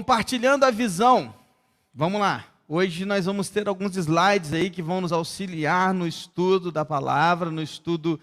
Compartilhando a visão. Vamos lá. Hoje nós vamos ter alguns slides aí que vão nos auxiliar no estudo da palavra, no estudo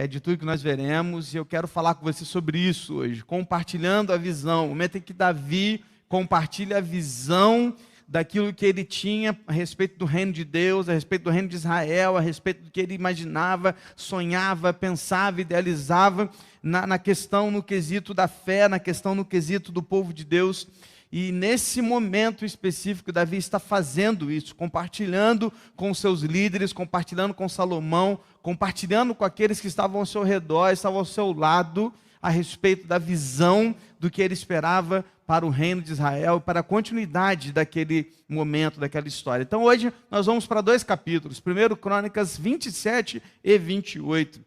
de tudo que nós veremos. E eu quero falar com você sobre isso hoje. Compartilhando a visão. O momento em que Davi compartilha a visão daquilo que ele tinha a respeito do reino de Deus, a respeito do reino de Israel, a respeito do que ele imaginava, sonhava, pensava, idealizava na questão, no quesito da fé, na questão, no quesito do povo de Deus. E nesse momento específico, Davi está fazendo isso, compartilhando com os seus líderes, compartilhando com Salomão, compartilhando com aqueles que estavam ao seu redor, estavam ao seu lado, a respeito da visão do que ele esperava para o reino de Israel, para a continuidade daquele momento, daquela história. Então hoje nós vamos para 2 capítulos, 1 Crônicas 27 e 28.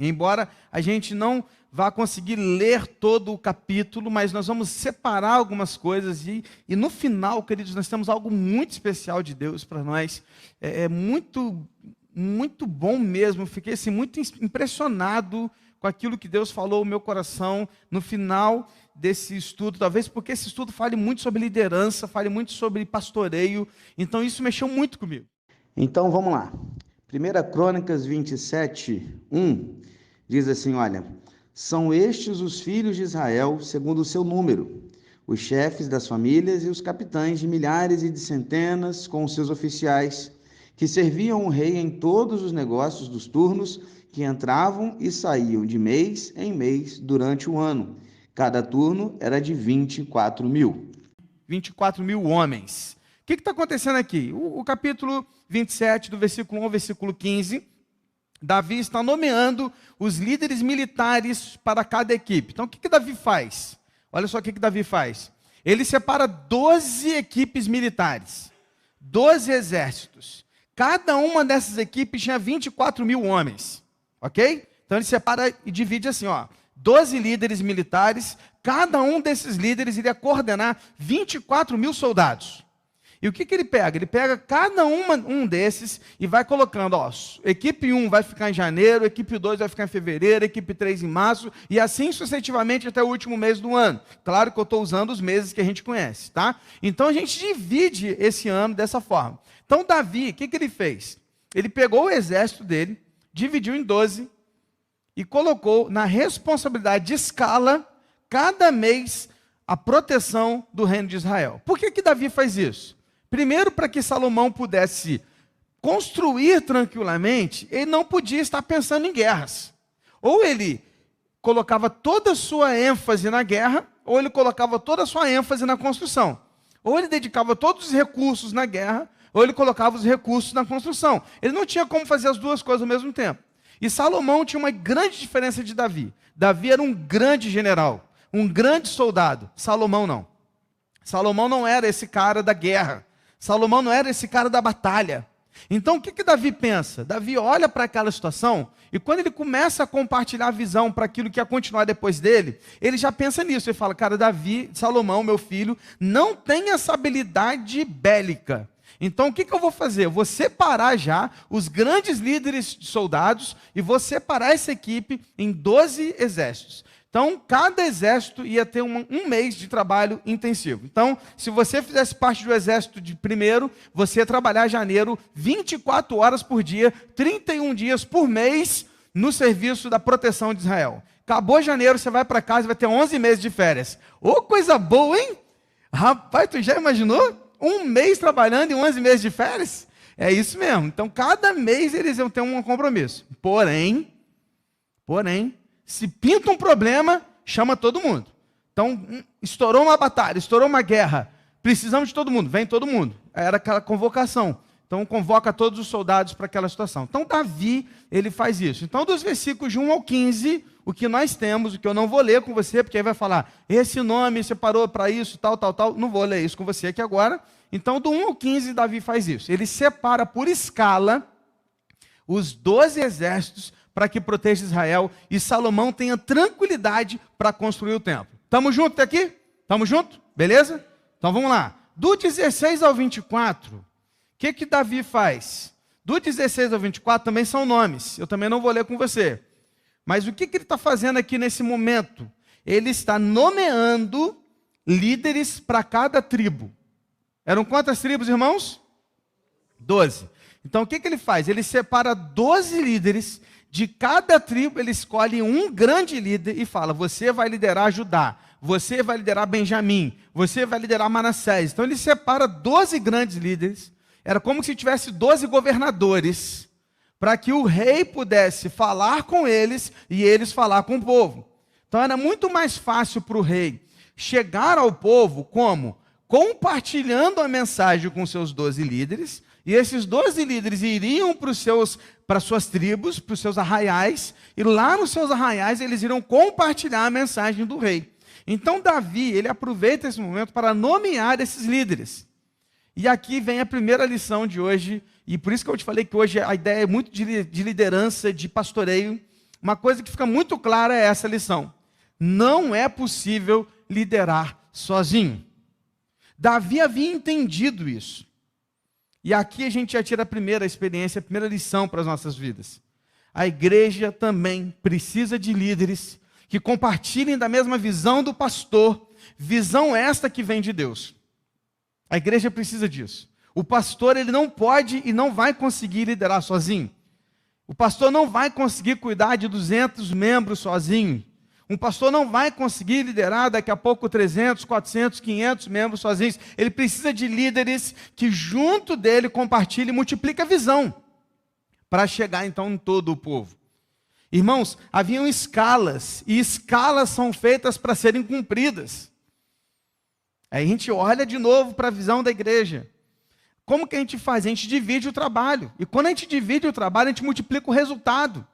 Embora a gente não vá conseguir ler todo o capítulo, mas nós vamos separar algumas coisas e no final, queridos, nós temos algo muito especial de Deus para nós. É muito, muito bom mesmo. Fiquei assim, muito impressionado com aquilo que Deus falou no meu coração no final desse estudo, talvez porque esse estudo fale muito sobre liderança, fale muito sobre pastoreio, então isso mexeu muito comigo. Então vamos lá. 1 Crônicas 27, 1, diz assim, olha: são estes os filhos de Israel, segundo o seu número, os chefes das famílias e os capitães de milhares e de centenas, com os seus oficiais, que serviam o rei em todos os negócios dos turnos, que entravam e saíam de mês em mês durante o ano. Cada turno era de 24 mil. 24 mil homens. O que está acontecendo aqui? O capítulo 27, do versículo 1 ao versículo 15, Davi está nomeando os líderes militares para cada equipe. Então, o que Davi faz? Olha só o que Davi faz. Ele separa 12 equipes militares, 12 exércitos. Cada uma dessas equipes tinha 24 mil homens. Ok? Então, ele separa e divide assim, 12 líderes militares, cada um desses líderes iria coordenar 24 mil soldados. E o que ele pega? Ele pega cada um desses e vai colocando, equipe 1 vai ficar em janeiro, equipe 2 vai ficar em fevereiro, equipe 3 em março, e assim sucessivamente até o último mês do ano. Claro que eu estou usando os meses que a gente conhece, tá? Então a gente divide esse ano dessa forma. Então Davi, o que ele fez? Ele pegou o exército dele, dividiu em 12, e colocou na responsabilidade de escala, cada mês, a proteção do reino de Israel. Por que Davi faz isso? Primeiro, para que Salomão pudesse construir tranquilamente, ele não podia estar pensando em guerras. Ou ele colocava toda a sua ênfase na guerra, ou ele colocava toda a sua ênfase na construção. Ou ele dedicava todos os recursos na guerra, ou ele colocava os recursos na construção. Ele não tinha como fazer as duas coisas ao mesmo tempo. E Salomão tinha uma grande diferença de Davi. Davi era um grande general, um grande soldado. Salomão não. Salomão não era esse cara da guerra. Salomão não era esse cara da batalha. Então o que Davi pensa? Davi olha para aquela situação e quando ele começa a compartilhar a visão para aquilo que ia continuar depois dele, ele já pensa nisso. Ele fala, cara, Salomão, meu filho, não tem essa habilidade bélica. Então, o que eu vou fazer? Eu vou separar já os grandes líderes de soldados e vou separar essa equipe em 12 exércitos. Então, cada exército ia ter um mês de trabalho intensivo. Então, se você fizesse parte do exército de primeiro, você ia trabalhar em janeiro 24 horas por dia, 31 dias por mês, no serviço da proteção de Israel. Acabou janeiro, você vai para casa e vai ter 11 meses de férias. Ô, coisa boa, hein? Rapaz, tu já imaginou? Um mês trabalhando e 11 meses de férias? É isso mesmo. Então, cada mês eles iam ter um compromisso. Porém, se pinta um problema, chama todo mundo. Então, estourou uma batalha, estourou uma guerra, precisamos de todo mundo, vem todo mundo. Era aquela convocação. Então, convoca todos os soldados para aquela situação. Então, Davi, ele faz isso. Então, dos versículos de 1 ao 15, o que nós temos, o que eu não vou ler com você, porque aí vai falar, esse nome separou para isso, tal. Não vou ler isso com você aqui agora. Então, do 1 ao 15, Davi faz isso. Ele separa por escala os 12 exércitos para que proteja Israel e Salomão tenha tranquilidade para construir o templo. Estamos juntos até aqui? Estamos juntos? Beleza? Então, vamos lá. Do 16 ao 24, o que Davi faz? Do 16 ao 24 também são nomes. Eu também não vou ler com você. Mas o que ele está fazendo aqui nesse momento? Ele está nomeando líderes para cada tribo. Eram quantas tribos, irmãos? 12. Então, o que ele faz? Ele separa 12 líderes, de cada tribo ele escolhe um grande líder e fala, você vai liderar Judá, você vai liderar Benjamim, você vai liderar Manassés. Então, ele separa 12 grandes líderes, era como se tivesse 12 governadores, para que o rei pudesse falar com eles e eles falar com o povo. Então, era muito mais fácil para o rei chegar ao povo como? Compartilhando a mensagem com seus 12 líderes, e esses 12 líderes iriam para suas tribos, para os seus arraiais, e lá nos seus arraiais eles iriam compartilhar a mensagem do rei. Então Davi, ele aproveita esse momento para nomear esses líderes. E aqui vem a primeira lição de hoje, e por isso que eu te falei que hoje a ideia é muito de liderança, de pastoreio. Uma coisa que fica muito clara é essa lição. Não é possível liderar sozinho. Davi havia entendido isso. E aqui a gente já tira a primeira experiência, a primeira lição para as nossas vidas. A igreja também precisa de líderes que compartilhem da mesma visão do pastor, visão esta que vem de Deus. A igreja precisa disso. O pastor, ele não pode e não vai conseguir liderar sozinho. O pastor não vai conseguir cuidar de 200 membros sozinho. Um pastor não vai conseguir liderar daqui a pouco 300, 400, 500 membros sozinhos. Ele precisa de líderes que junto dele compartilhem e multipliquem a visão para chegar então em todo o povo. Irmãos, haviam escalas e escalas são feitas para serem cumpridas. Aí a gente olha de novo para a visão da igreja. Como que a gente faz? A gente divide o trabalho. E quando a gente divide o trabalho, a gente multiplica o resultado.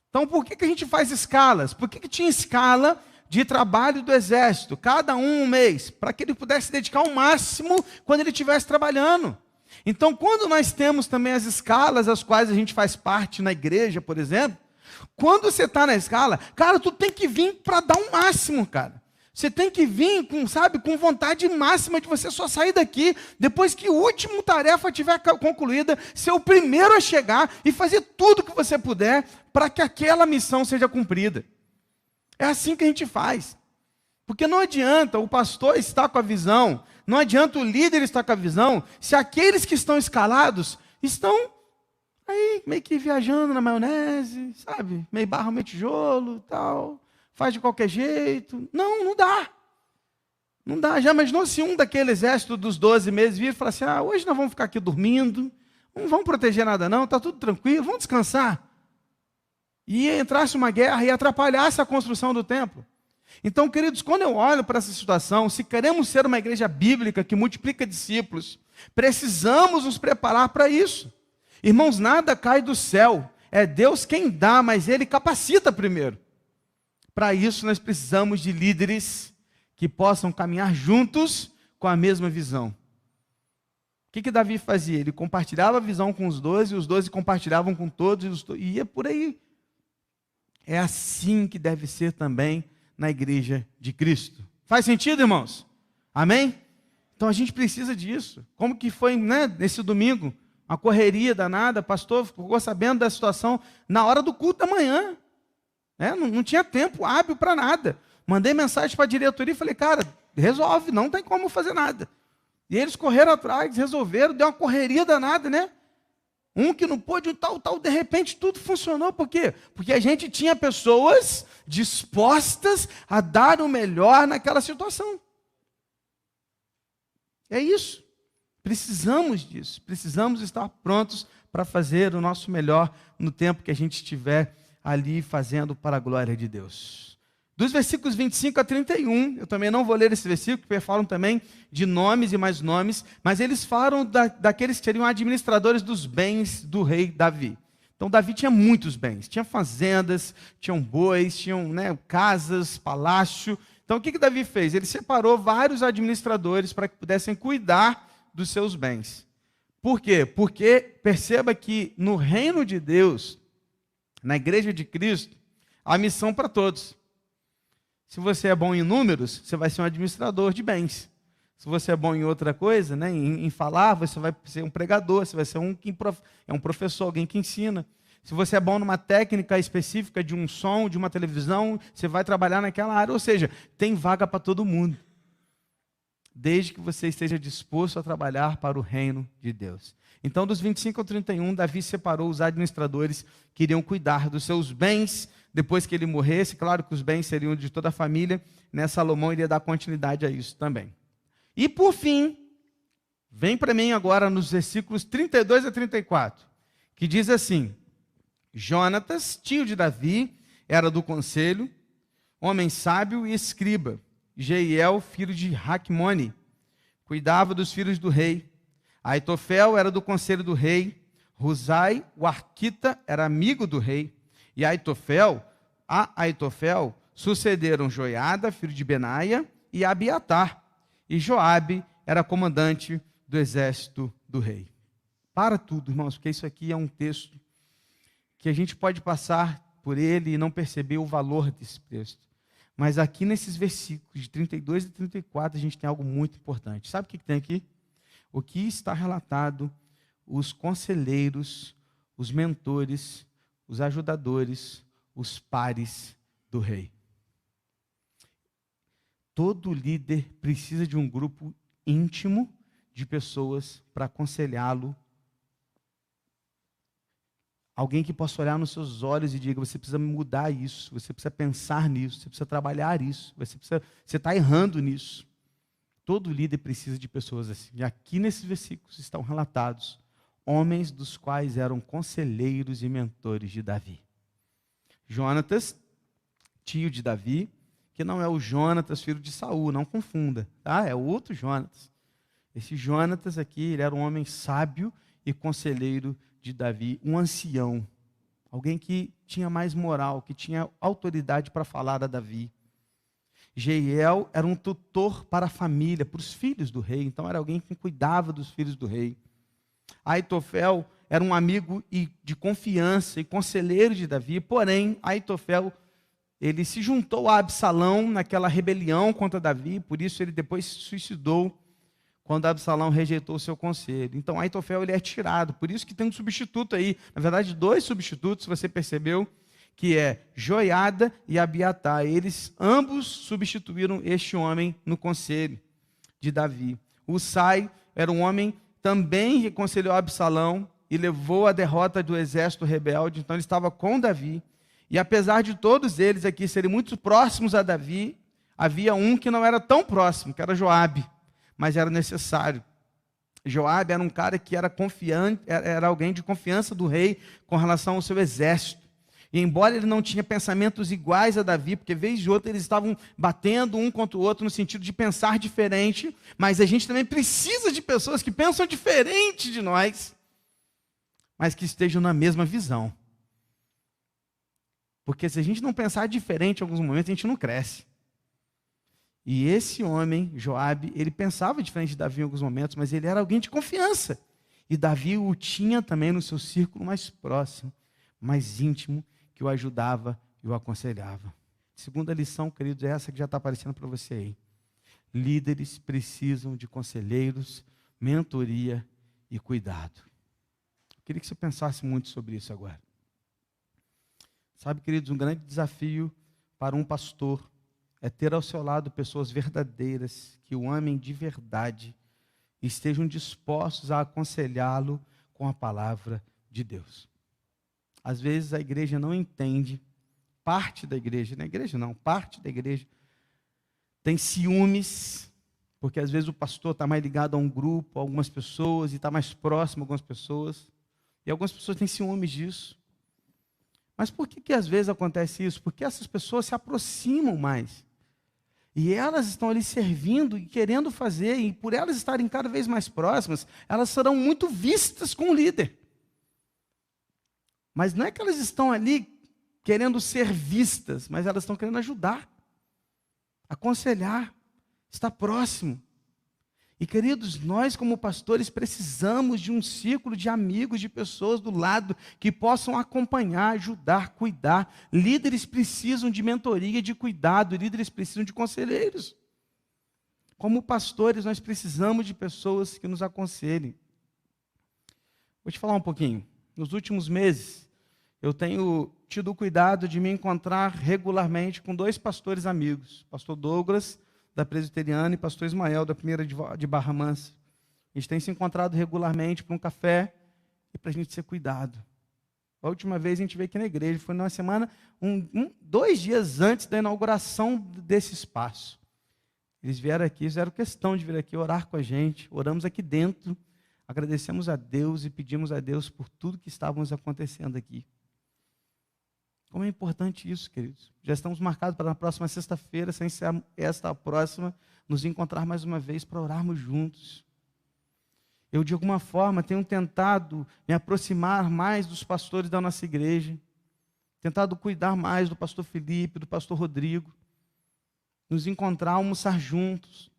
Então, por que a gente faz escalas? Por que tinha escala de trabalho do exército? Cada um mês, para que ele pudesse dedicar ao máximo quando ele estivesse trabalhando. Então, quando nós temos também as escalas, as quais a gente faz parte na igreja, por exemplo, quando você está na escala, cara, tu tem que vir para dar um máximo, cara. Você tem que vir com vontade máxima de você só sair daqui, depois que a última tarefa tiver concluída, ser o primeiro a chegar e fazer tudo que você puder para que aquela missão seja cumprida. É assim que a gente faz. Porque não adianta o pastor estar com a visão, não adianta o líder estar com a visão, se aqueles que estão escalados estão aí meio que viajando na maionese, sabe? Meio barro, meio tijolo e tal. Faz de qualquer jeito. Não dá. Não dá. Já imaginou se um daquele exército dos 12 meses vir e falar assim, hoje nós vamos ficar aqui dormindo, não vamos proteger nada não, está tudo tranquilo, vamos descansar. E entrasse uma guerra e atrapalhasse a construção do templo. Então, queridos, quando eu olho para essa situação, se queremos ser uma igreja bíblica que multiplica discípulos, precisamos nos preparar para isso. Irmãos, nada cai do céu. É Deus quem dá, mas Ele capacita primeiro. Para isso, nós precisamos de líderes que possam caminhar juntos com a mesma visão. O que Davi fazia? Ele compartilhava a visão com os 12, e os 12 compartilhavam com todos, e ia por aí. É assim que deve ser também na igreja de Cristo. Faz sentido, irmãos? Amém? Então a gente precisa disso. Como que foi, nesse domingo? Uma correria danada, pastor ficou sabendo da situação na hora do culto da manhã. Não tinha tempo hábil para nada. Mandei mensagem para a diretoria e falei, cara, resolve, não tem como fazer nada. E eles correram atrás, resolveram, deu uma correria danada, né? Um que não pôde, tal, de repente tudo funcionou. Por quê? Porque a gente tinha pessoas dispostas a dar o melhor naquela situação. É isso. Precisamos disso. Precisamos estar prontos para fazer o nosso melhor no tempo que a gente estiver ali fazendo para a glória de Deus. Dos versículos 25 a 31, eu também não vou ler esse versículo, porque falam também de nomes e mais nomes, mas eles falam daqueles que seriam administradores dos bens do rei Davi. Então Davi tinha muitos bens, tinha fazendas, tinham bois, tinham casas, palácio. Então o que Davi fez? Ele separou vários administradores para que pudessem cuidar dos seus bens. Por quê? Porque perceba que no reino de Deus, na igreja de Cristo, há missão para todos. Se você é bom em números, você vai ser um administrador de bens. Se você é bom em outra coisa, em falar, você vai ser um pregador, você vai ser um professor, alguém que ensina. Se você é bom numa técnica específica de um som, de uma televisão, você vai trabalhar naquela área. Ou seja, tem vaga para todo mundo. desde que você esteja disposto a trabalhar para o reino de Deus. Então, dos 25 ao 31, Davi separou os administradores que iriam cuidar dos seus bens depois que ele morresse. Claro que os bens seriam de toda a família, né? Salomão iria dar continuidade a isso também. E por fim, vem para mim agora nos versículos 32 a 34, que diz assim: Jonatas, tio de Davi, era do conselho, homem sábio e escriba. Jeiel, filho de Raquimone, cuidava dos filhos do rei. Aitofel era do conselho do rei. Husai, o arquita, era amigo do rei. E a Aitofel sucederam Joiada, filho de Benaia, e Abiatar. E Joabe era comandante do exército do rei. Para tudo, irmãos, porque isso aqui é um texto que a gente pode passar por ele e não perceber o valor desse texto. Mas aqui nesses versículos de 32 e 34, a gente tem algo muito importante. Sabe o que tem aqui? O que está relatado, os conselheiros, os mentores, os ajudadores, os pares do rei. Todo líder precisa de um grupo íntimo de pessoas para aconselhá-lo. Alguém que possa olhar nos seus olhos e diga: você precisa mudar isso, você precisa pensar nisso, você precisa trabalhar isso, você está errando nisso. Todo líder precisa de pessoas assim. E aqui nesses versículos estão relatados homens dos quais eram conselheiros e mentores de Davi. Jonatas, tio de Davi, que não é o Jonatas, filho de Saul, não confunda, tá? É o outro Jonatas. Esse Jonatas aqui, ele era um homem sábio e conselheiro de Davi, um ancião, alguém que tinha mais moral, que tinha autoridade para falar a Davi. Jeiel era um tutor para a família, para os filhos do rei, então era alguém que cuidava dos filhos do rei. Aitofel era um amigo de confiança e conselheiro de Davi, porém, Aitofel, ele se juntou a Absalão naquela rebelião contra Davi, por isso ele depois se suicidou, quando Absalão rejeitou o seu conselho. Então, Aitofel ele é tirado. Por isso que tem um substituto aí. Na verdade, 2 substitutos, você percebeu, que é Joiada e Abiatar. Eles ambos substituíram este homem no conselho de Davi. Husai era um homem também que aconselhou Absalão e levou a derrota do exército rebelde. Então, ele estava com Davi. E apesar de todos eles aqui serem muito próximos a Davi, havia um que não era tão próximo, que era Joabe. Mas era necessário. Joabe era um cara que era confiante, era alguém de confiança do rei com relação ao seu exército. E embora ele não tinha pensamentos iguais a Davi, porque vez de outra eles estavam batendo um contra o outro no sentido de pensar diferente, mas a gente também precisa de pessoas que pensam diferente de nós, mas que estejam na mesma visão. Porque se a gente não pensar diferente em alguns momentos, a gente não cresce. E esse homem, Joabe, ele pensava diferente de Davi em alguns momentos, mas ele era alguém de confiança. E Davi o tinha também no seu círculo mais próximo, mais íntimo, que o ajudava e o aconselhava. Segunda lição, queridos, é essa que já está aparecendo para você aí. Líderes precisam de conselheiros, mentoria e cuidado. Eu queria que você pensasse muito sobre isso agora. Sabe, queridos, um grande desafio para um pastor é ter ao seu lado pessoas verdadeiras, que o amem de verdade e estejam dispostos a aconselhá-lo com a palavra de Deus. Às vezes a igreja não entende, parte da igreja, não é igreja não, parte da igreja tem ciúmes, porque às vezes o pastor está mais ligado a um grupo, a algumas pessoas, e está mais próximo a algumas pessoas, e algumas pessoas têm ciúmes disso. Mas por que às vezes acontece isso? Porque essas pessoas se aproximam mais. E elas estão ali servindo e querendo fazer, e por elas estarem cada vez mais próximas, elas serão muito vistas com o líder. Mas não é que elas estão ali querendo ser vistas, mas elas estão querendo ajudar, aconselhar, estar próximo. E queridos, nós como pastores precisamos de um círculo de amigos, de pessoas do lado que possam acompanhar, ajudar, cuidar. Líderes precisam de mentoria, de cuidado, líderes precisam de conselheiros. Como pastores, nós precisamos de pessoas que nos aconselhem. Vou te falar um pouquinho. Nos últimos meses, eu tenho tido o cuidado de me encontrar regularmente com 2 pastores amigos, pastor Douglas, da Presbiteriana, e pastor Ismael, da primeira de Barra Mansa. A gente tem se encontrado regularmente para um café e para a gente ser cuidado. A última vez a gente veio aqui na igreja, foi numa semana, 2 dias antes da inauguração desse espaço. Eles vieram aqui, fizeram questão de vir aqui orar com a gente, oramos aqui dentro, agradecemos a Deus e pedimos a Deus por tudo que estávamos acontecendo aqui. Como é importante isso, queridos. Já estamos marcados para na próxima sexta-feira, sem ser esta a próxima, nos encontrar mais uma vez para orarmos juntos. Eu, de alguma forma, tenho tentado me aproximar mais dos pastores da nossa igreja, tentado cuidar mais do pastor Felipe, do pastor Rodrigo, nos encontrar, almoçar juntos,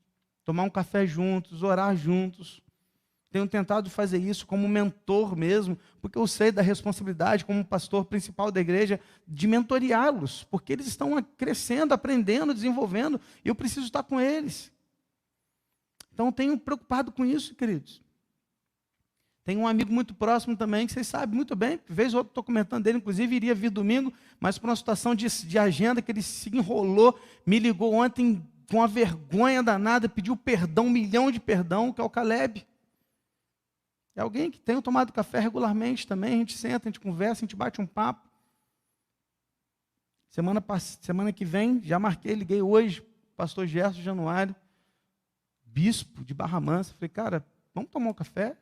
tomar um café juntos, orar juntos. Tenho tentado fazer isso como mentor mesmo, porque eu sei da responsabilidade como pastor principal da igreja de mentoreá-los, porque eles estão crescendo, aprendendo, desenvolvendo, e eu preciso estar com eles. Então, tenho preocupado com isso, queridos. Tenho um amigo muito próximo também, que vocês sabem muito bem, vez ou outra estou comentando dele, inclusive iria vir domingo, mas por uma situação de agenda que ele se enrolou, me ligou ontem com uma vergonha danada, pediu perdão, 1 milhão de perdão, que é o Caleb. É alguém que tem tomado café regularmente também, a gente senta, a gente conversa, a gente bate um papo. Semana que vem, já marquei, liguei hoje, pastor Gerson Januário, bispo de Barra Mansa, falei, cara, vamos tomar um café?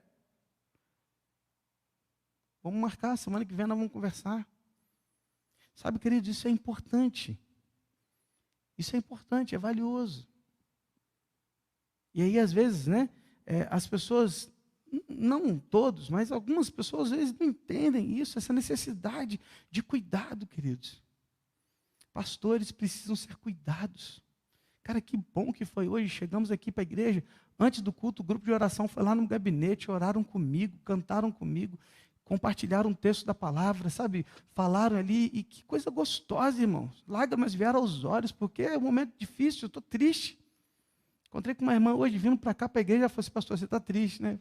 Vamos marcar, semana que vem nós vamos conversar. Sabe, queridos, isso é importante. Isso é importante, é valioso. E aí, às vezes, né, as pessoas, não todos, mas algumas pessoas, às vezes, não entendem isso, essa necessidade de cuidado, queridos. Pastores precisam ser cuidados. Cara, que bom que foi hoje, chegamos aqui para a igreja, antes do culto, o grupo de oração foi lá no gabinete, oraram comigo, cantaram comigo, compartilharam um texto da palavra, sabe? Falaram ali, e que coisa gostosa, irmãos. Lágrimas vieram aos olhos, porque é um momento difícil, eu estou triste. Encontrei com uma irmã hoje, vindo para cá para a igreja, ela falou assim, pastor, você está triste, né?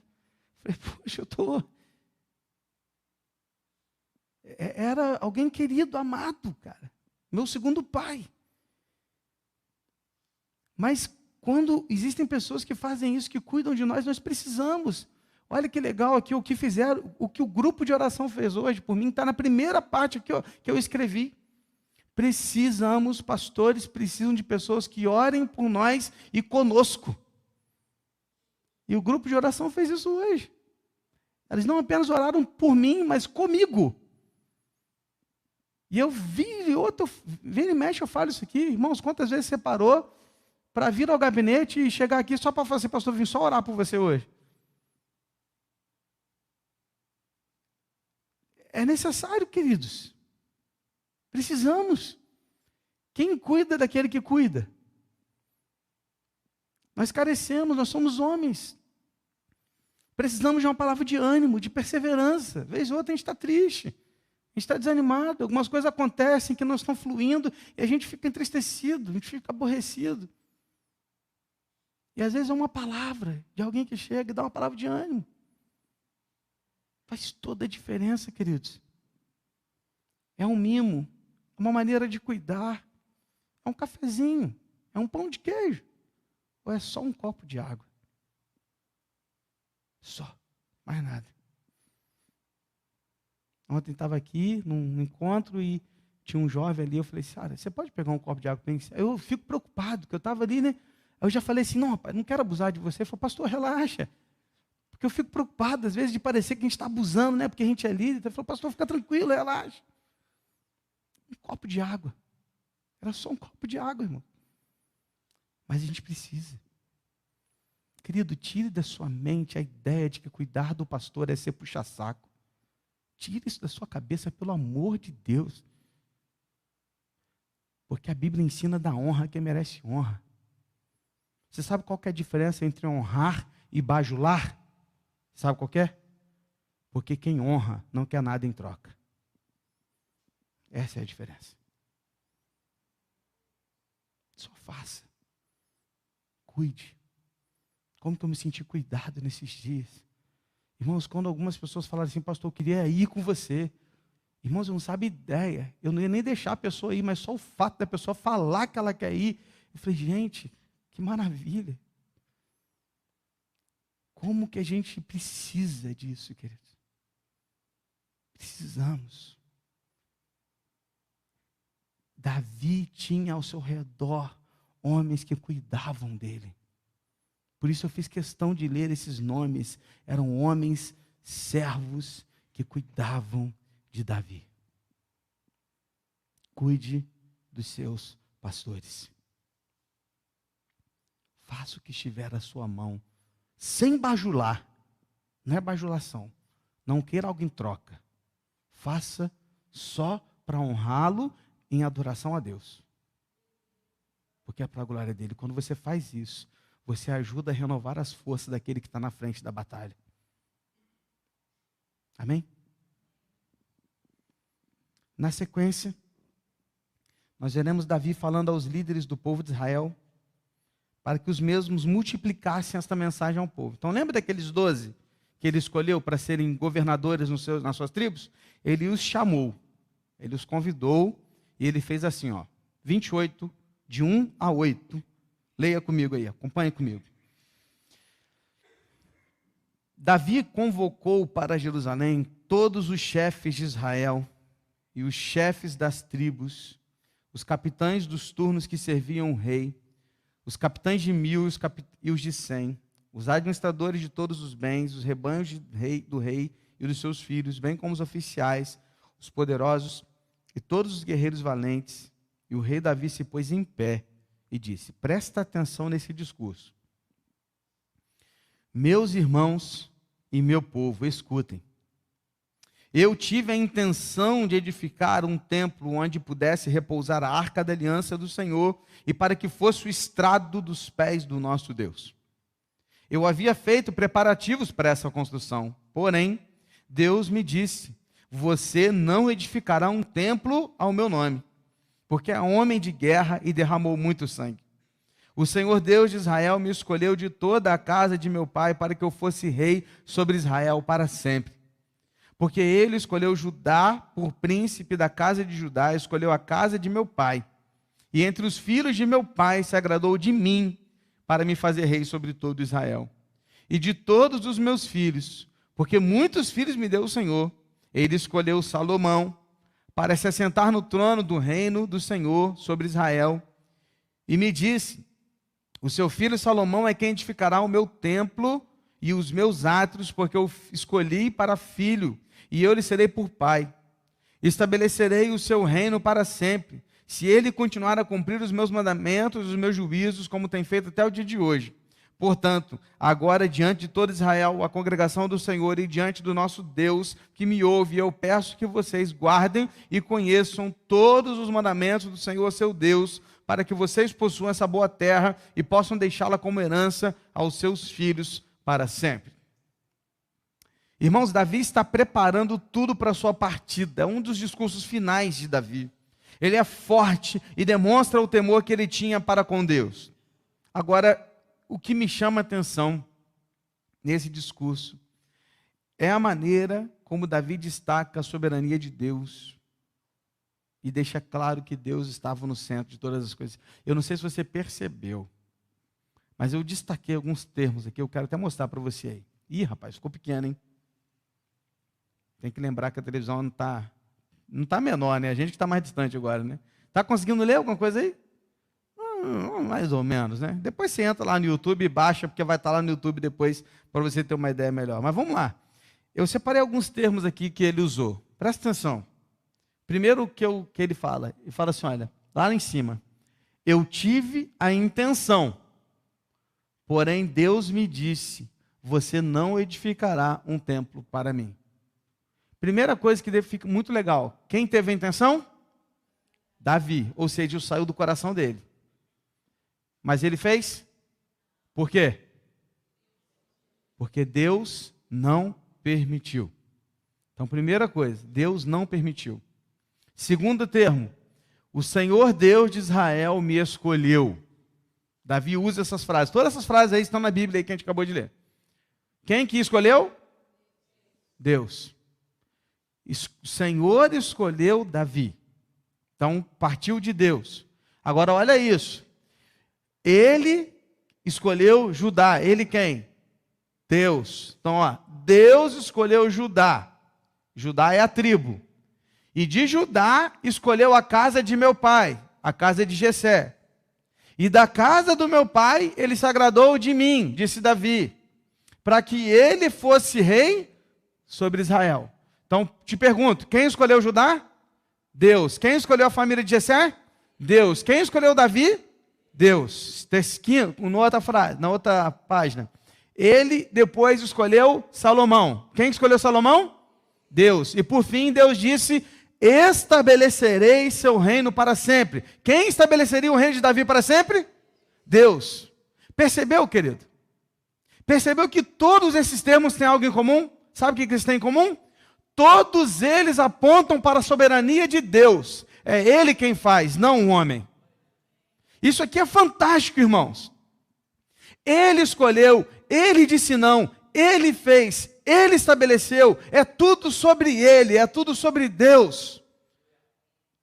Eu falei, poxa, eu estou... Era alguém querido, amado, cara. Meu segundo pai. Mas quando existem pessoas que fazem isso, que cuidam de nós, nós precisamos. Olha que legal aqui o que fizeram, o que o grupo de oração fez hoje, por mim, está na primeira parte que eu escrevi. Precisamos, pastores precisam de pessoas que orem por nós e conosco. E o grupo de oração fez isso hoje. Eles não apenas oraram por mim, mas comigo. E eu vira e mexe, eu falo isso aqui. Irmãos, quantas vezes você parou para vir ao gabinete e chegar aqui só para falar assim, pastor, vim só orar por você hoje? É necessário, queridos. Precisamos. Quem cuida daquele que cuida? Nós carecemos, nós somos homens. Precisamos de uma palavra de ânimo, de perseverança. Vez ou outra a gente está triste, a gente está desanimado, algumas coisas acontecem que não estão fluindo e a gente fica entristecido, a gente fica aborrecido. E às vezes é uma palavra de alguém que chega e dá uma palavra de ânimo. Faz toda a diferença, queridos. É um mimo, é uma maneira de cuidar, é um cafezinho, é um pão de queijo, ou é só um copo de água? Só, mais nada. Ontem estava aqui num encontro e tinha um jovem ali, eu falei, Sara, você pode pegar um copo de água para mim? Eu fico preocupado, porque eu estava ali, né? Eu já falei assim, não, rapaz, não quero abusar de você. Ele falou, pastor, relaxa. Porque eu fico preocupado, às vezes, de parecer que a gente está abusando, né? Porque a gente é líder. Ele falou, pastor, fica tranquilo, relaxa. Um copo de água. Era só um copo de água, irmão. Mas a gente precisa. Querido, tire da sua mente a ideia de que cuidar do pastor é ser puxa-saco. Tire isso da sua cabeça, pelo amor de Deus. Porque a Bíblia ensina da honra a quem merece honra. Você sabe qual que é a diferença entre honrar e bajular? Sabe qual que é? Porque quem honra não quer nada em troca. Essa é a diferença. Só faça. Cuide. Como que eu me senti cuidado nesses dias? Irmãos, quando algumas pessoas falaram assim, pastor, eu queria ir com você. Irmãos, eu não sabe ideia. Eu não ia nem deixar a pessoa ir, mas só o fato da pessoa falar que ela quer ir. Eu falei, gente, Que maravilha. Como que a gente precisa disso, queridos? Precisamos. Davi tinha ao seu redor homens que cuidavam dele. Por isso eu fiz questão de ler esses nomes. Eram homens servos que cuidavam de Davi. Cuide dos seus pastores. Faça o que estiver à sua mão, sem bajular. Não é bajulação. Não queira algo em troca. Faça só para honrá-lo em adoração a Deus. Porque é para a glória dele. Quando você faz isso, você ajuda a renovar as forças daquele que está na frente da batalha. Amém? Na sequência, nós veremos Davi falando aos líderes do povo de Israel, para que os mesmos multiplicassem esta mensagem ao povo. Então lembra daqueles 12 que ele escolheu para serem governadores nas suas tribos? Ele os chamou, ele os convidou, e ele fez assim, 28, de 1 a 8. Leia comigo aí, acompanhe comigo. Davi convocou para Jerusalém todos os chefes de Israel e os chefes das tribos, os capitães dos turnos que serviam o rei, os capitães de 1000 e os de 100, os administradores de todos os bens, os rebanhos do rei e dos seus filhos, bem como os oficiais, os poderosos e todos os guerreiros valentes. E o rei Davi se pôs em pé e disse: presta atenção nesse discurso. Meus irmãos e meu povo, escutem. Eu tive a intenção de edificar um templo onde pudesse repousar a arca da aliança do Senhor e para que fosse o estrado dos pés do nosso Deus. Eu havia feito preparativos para essa construção, porém, Deus me disse: você não edificará um templo ao meu nome, porque é homem de guerra e derramou muito sangue. O Senhor Deus de Israel me escolheu de toda a casa de meu pai para que eu fosse rei sobre Israel para sempre. Porque ele escolheu Judá por príncipe da casa de Judá, escolheu a casa de meu pai. E entre os filhos de meu pai se agradou de mim para me fazer rei sobre todo Israel. E de todos os meus filhos, porque muitos filhos me deu o Senhor, ele escolheu Salomão para se assentar no trono do reino do Senhor sobre Israel. E me disse: o seu filho Salomão é quem edificará o meu templo e os meus átrios, porque eu escolhi para filho, e eu lhe serei por pai. Estabelecerei o seu reino para sempre, se ele continuar a cumprir os meus mandamentos, os meus juízos, como tem feito até o dia de hoje. Portanto, agora diante de todo Israel, a congregação do Senhor, e diante do nosso Deus que me ouve, eu peço que vocês guardem e conheçam todos os mandamentos do Senhor, seu Deus, para que vocês possuam essa boa terra e possam deixá-la como herança aos seus filhos para sempre. Irmãos, Davi está preparando tudo para a sua partida. É um dos discursos finais de Davi. Ele é forte e demonstra o temor que ele tinha para com Deus. Agora, o que me chama a atenção nesse discurso é a maneira como Davi destaca a soberania de Deus e deixa claro que Deus estava no centro de todas as coisas. Eu não sei se você percebeu, mas eu destaquei alguns termos aqui, eu quero até mostrar para você aí. Ih, rapaz, ficou pequeno, hein? Tem que lembrar que a televisão não tá menor, né? A gente que está mais distante agora, né? Está conseguindo ler alguma coisa aí? Mais ou menos, né? Depois você entra lá no YouTube e baixa, porque vai estar lá no YouTube depois, para você ter uma ideia melhor. Mas vamos lá. Eu separei alguns termos aqui que ele usou. Presta atenção. Primeiro que ele fala assim, olha, lá em cima. Eu tive a intenção, porém Deus me disse: você não edificará um templo para mim. Primeira coisa que fica muito legal. Quem teve a intenção? Davi. Ou seja, isso saiu do coração dele. Mas ele fez? Por quê? Porque Deus não permitiu. Então, primeira coisa, Deus não permitiu. Segundo termo, o Senhor Deus de Israel me escolheu. Davi usa essas frases. Todas essas frases aí estão na Bíblia aí que a gente acabou de ler. Quem que escolheu? Deus. O Senhor escolheu Davi. Então, partiu de Deus. Agora, olha isso. Ele escolheu Judá. Ele quem? Deus. Então, ó, Deus escolheu Judá. Judá é a tribo. E de Judá escolheu a casa de meu pai, a casa de Jessé. E da casa do meu pai ele se agradou de mim, disse Davi, para que ele fosse rei sobre Israel. Então, te pergunto, quem escolheu Judá? Deus. Quem escolheu a família de Jessé? Deus. Quem escolheu Davi? Deus. Na outra página. Ele depois escolheu Salomão. Quem escolheu Salomão? Deus. E por fim, Deus disse: estabelecerei seu reino para sempre. Quem estabeleceria o reino de Davi para sempre? Deus. Percebeu, querido? Percebeu que todos esses termos têm algo em comum? Sabe o que eles têm em comum? Todos eles apontam para a soberania de Deus. É Ele quem faz, não o homem. Isso aqui é fantástico, irmãos. Ele escolheu, Ele disse não, Ele fez, Ele estabeleceu. É tudo sobre Ele, é tudo sobre Deus.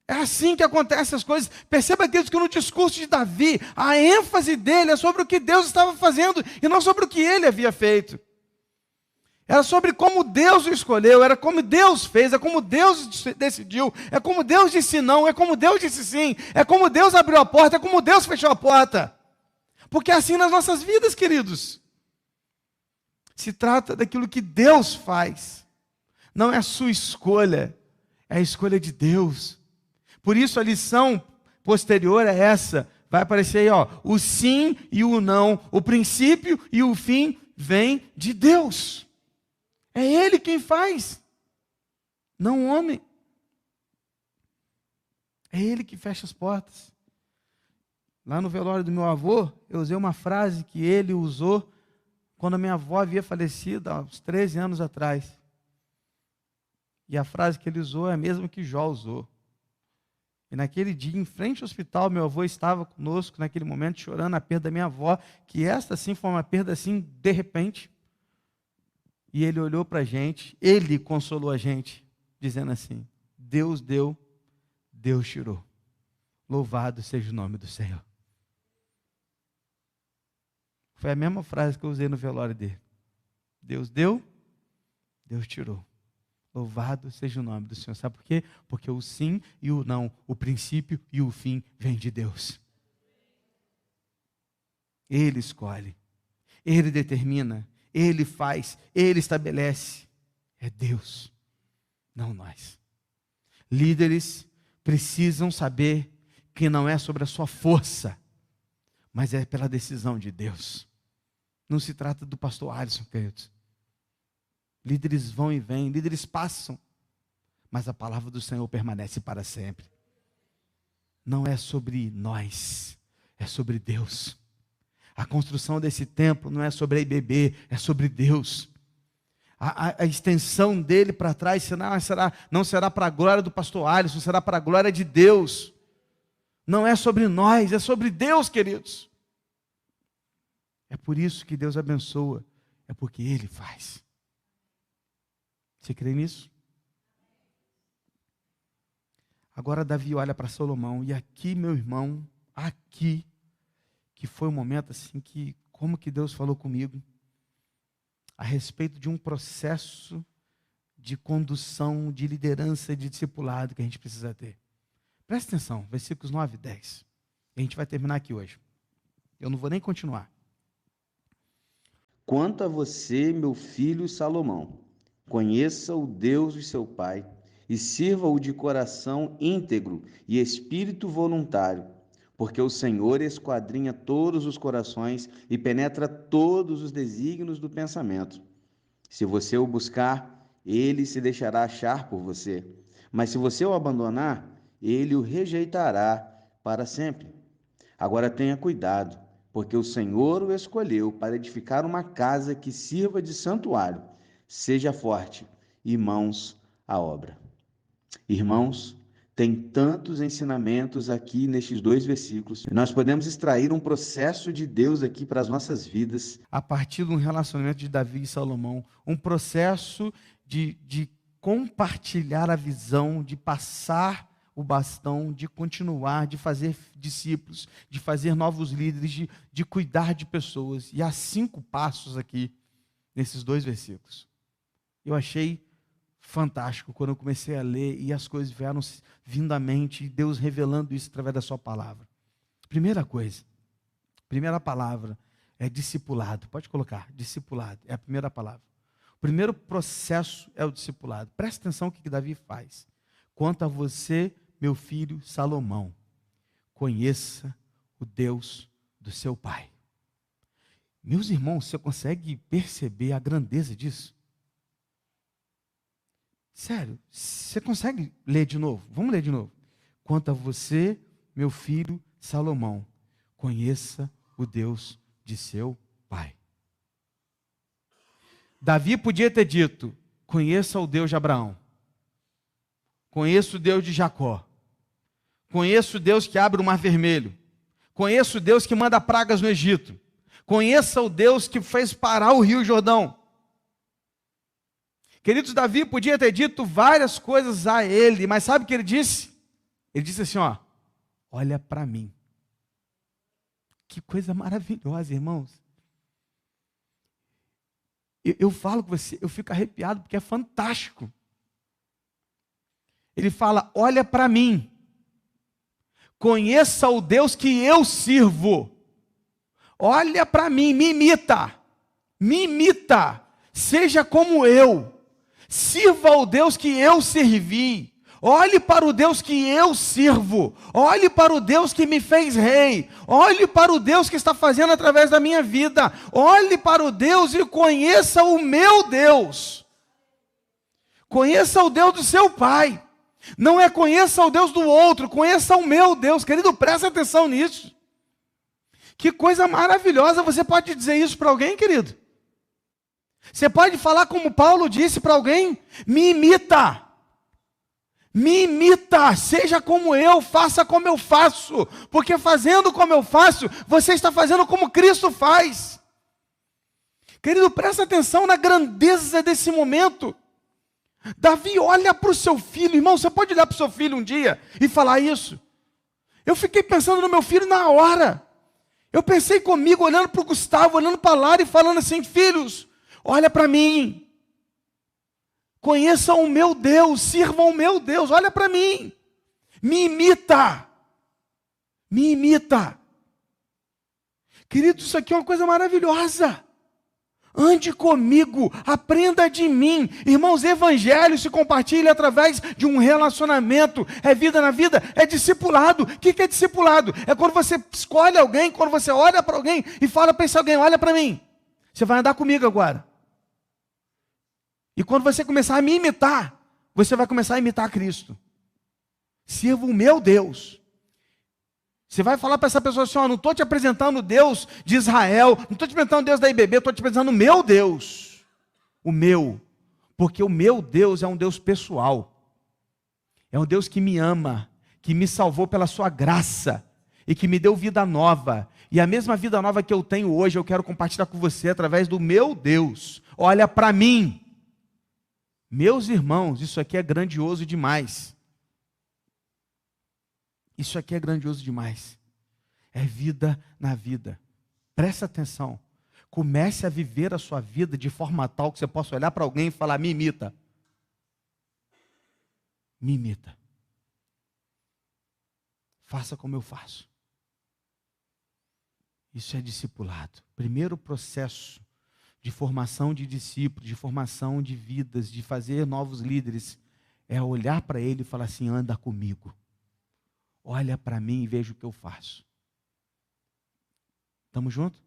É assim que acontecem as coisas. Perceba, queridos, que no discurso de Davi, a ênfase dele é sobre o que Deus estava fazendo e não sobre o que ele havia feito. Era sobre como Deus o escolheu, era como Deus fez, é como Deus decidiu, é como Deus disse não, é como Deus disse sim, é como Deus abriu a porta, é como Deus fechou a porta. Porque é assim nas nossas vidas, queridos. Se trata daquilo que Deus faz. Não é a sua escolha, é a escolha de Deus. Por isso a lição posterior é essa. Vai aparecer aí, ó, o sim e o não, o princípio e o fim vem de Deus. É Ele quem faz, não o homem. É Ele que fecha as portas. Lá no velório do meu avô, eu usei uma frase que ele usou quando a minha avó havia falecido há uns 13 anos atrás. E a frase que ele usou é a mesma que Jó usou. E naquele dia, em frente ao hospital, meu avô estava conosco, naquele momento, chorando a perda da minha avó, que esta sim foi uma perda assim, de repente. E ele olhou para a gente, ele consolou a gente, dizendo assim: Deus deu, Deus tirou. Louvado seja o nome do Senhor. Foi a mesma frase que eu usei no velório dele. Deus deu, Deus tirou. Louvado seja o nome do Senhor. Sabe por quê? Porque o sim e o não, o princípio e o fim vem de Deus. Ele escolhe, Ele determina, Ele faz, Ele estabelece. É Deus, não nós. Líderes precisam saber que não é sobre a sua força, mas é pela decisão de Deus. Não se trata do pastor Alisson, queridos. Líderes vão e vêm, líderes passam, mas a palavra do Senhor permanece para sempre. Não é sobre nós, é sobre Deus. A construção desse templo não é sobre a IBB, é sobre Deus. A extensão dele para trás não será para a glória do pastor Alisson, será para a glória de Deus. Não é sobre nós, é sobre Deus, queridos. É por isso que Deus abençoa, é porque Ele faz. Você crê nisso? Agora Davi olha para Salomão, e aqui, meu irmão, aqui, que foi um momento assim que, como que Deus falou comigo, a respeito de um processo de condução, de liderança, de discipulado que a gente precisa ter. Presta atenção, versículos 9 e 10. A gente vai terminar aqui hoje. Eu não vou nem continuar. Quanto a você, meu filho Salomão, conheça o Deus de seu pai e sirva-o de coração íntegro e espírito voluntário, porque o Senhor esquadrinha todos os corações e penetra todos os desígnios do pensamento. Se você o buscar, ele se deixará achar por você, mas se você o abandonar, ele o rejeitará para sempre. Agora tenha cuidado, porque o Senhor o escolheu para edificar uma casa que sirva de santuário. Seja forte e mãos à obra. Irmãos, tem tantos ensinamentos aqui nestes 2 versículos. Nós podemos extrair um processo de Deus aqui para as nossas vidas. A partir de um relacionamento de Davi e Salomão, um processo de compartilhar a visão, de passar o bastão de continuar, de fazer discípulos, de fazer novos líderes, de cuidar de pessoas. E há 5 passos aqui, nesses 2 versículos. Eu achei fantástico quando eu comecei a ler e as coisas vieram vindo à mente, e Deus revelando isso através da sua palavra. Primeira coisa, primeira palavra é discipulado. Pode colocar, discipulado, é a primeira palavra. O primeiro processo é o discipulado. Presta atenção no que Davi faz. Quanto a você, meu filho Salomão, conheça o Deus do seu pai. Meus irmãos, você consegue perceber a grandeza disso? Sério, você consegue ler de novo? Vamos ler de novo. Quanto a você, meu filho Salomão, conheça o Deus de seu pai. Davi podia ter dito: conheça o Deus de Abraão, conheço o Deus de Jacó, conheço o Deus que abre o mar vermelho, conheço o Deus que manda pragas no Egito, conheça o Deus que fez parar o rio Jordão. Queridos, Davi podia ter dito várias coisas a ele, mas sabe o que ele disse? Ele disse assim, ó: olha para mim. Que coisa maravilhosa, irmãos. Eu falo com você, eu fico arrepiado porque é fantástico. Ele fala: olha para mim, conheça o Deus que eu sirvo, olha para mim, me imita, seja como eu, sirva o Deus que eu servi, olhe para o Deus que eu sirvo, olhe para o Deus que me fez rei, olhe para o Deus que está fazendo através da minha vida, olhe para o Deus e conheça o meu Deus. Conheça o Deus do seu pai. Não é conheça o Deus do outro, conheça o meu Deus. Querido, presta atenção nisso. Que coisa maravilhosa. Você pode dizer isso para alguém, querido? Você pode falar como Paulo disse para alguém: me imita. Me imita, seja como eu, faça como eu faço, porque fazendo como eu faço, você está fazendo como Cristo faz. Querido, presta atenção na grandeza desse momento. Davi olha para o seu filho, irmão, você pode olhar para o seu filho um dia e falar isso? Eu fiquei pensando no meu filho na hora. Eu pensei comigo, olhando para o Gustavo, olhando para a Lara e falando assim: filhos, olha para mim. Conheçam o meu Deus, sirvam o meu Deus, olha para mim, me imita, me imita. Querido, isso aqui é uma coisa maravilhosa. Ande comigo, aprenda de mim. Irmãos, evangelho se compartilha através de um relacionamento. É vida na vida, é discipulado. O que é discipulado? É quando você escolhe alguém, quando você olha para alguém e fala para esse alguém: olha para mim, você vai andar comigo agora. E quando você começar a me imitar, você vai começar a imitar Cristo. Sirva o meu Deus. Você vai falar para essa pessoa assim: ó, não estou te apresentando o Deus de Israel, não estou te apresentando o Deus da IBB, estou te apresentando o meu Deus. O meu. Porque o meu Deus é um Deus pessoal. É um Deus que me ama, que me salvou pela sua graça e que me deu vida nova. E a mesma vida nova que eu tenho hoje, eu quero compartilhar com você através do meu Deus. Olha para mim. Meus irmãos, isso aqui é grandioso demais. Isso aqui é grandioso demais. É vida na vida. Presta atenção. Comece a viver a sua vida de forma tal que você possa olhar para alguém e falar: me imita. Me imita. Faça como eu faço. Isso é discipulado. Primeiro processo de formação de discípulos, de formação de vidas, de fazer novos líderes, é olhar para ele e falar assim: anda comigo. Olha para mim e veja o que eu faço. Estamos juntos?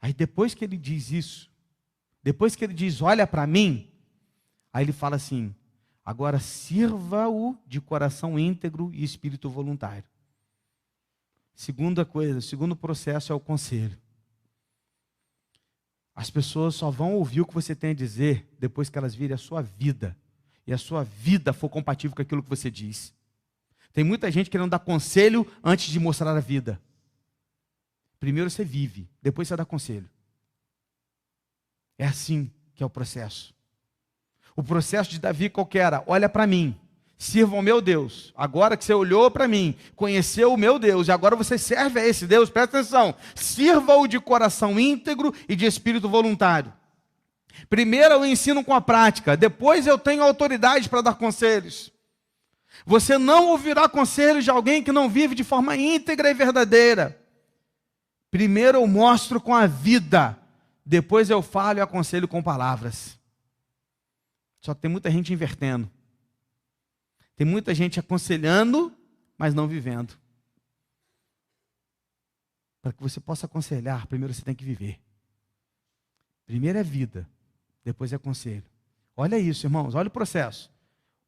Aí depois que ele diz isso, depois que ele diz olha para mim, aí ele fala assim: agora sirva-o de coração íntegro e espírito voluntário. Segunda coisa, o segundo processo é o conselho. As pessoas só vão ouvir o que você tem a dizer depois que elas virem a sua vida. E a sua vida for compatível com aquilo que você diz. Tem muita gente querendo dar conselho antes de mostrar a vida. Primeiro você vive, depois você dá conselho. É assim que é o processo. O processo de Davi qual que era? Olha para mim, Sirva ao meu Deus. Agora que você olhou para mim, conheceu o meu Deus, e agora você serve a esse Deus, presta atenção. Sirva-o de coração íntegro e de espírito voluntário. Primeiro eu ensino com a prática, depois eu tenho autoridade para dar conselhos. Você não ouvirá conselhos de alguém que não vive de forma íntegra e verdadeira. Primeiro eu mostro com a vida, depois eu falo e aconselho com palavras. Só que tem muita gente invertendo. Tem muita gente aconselhando, mas não vivendo. Para que você possa aconselhar, primeiro você tem que viver. Primeiro é vida, depois é conselho. Olha isso, irmãos, olha o processo.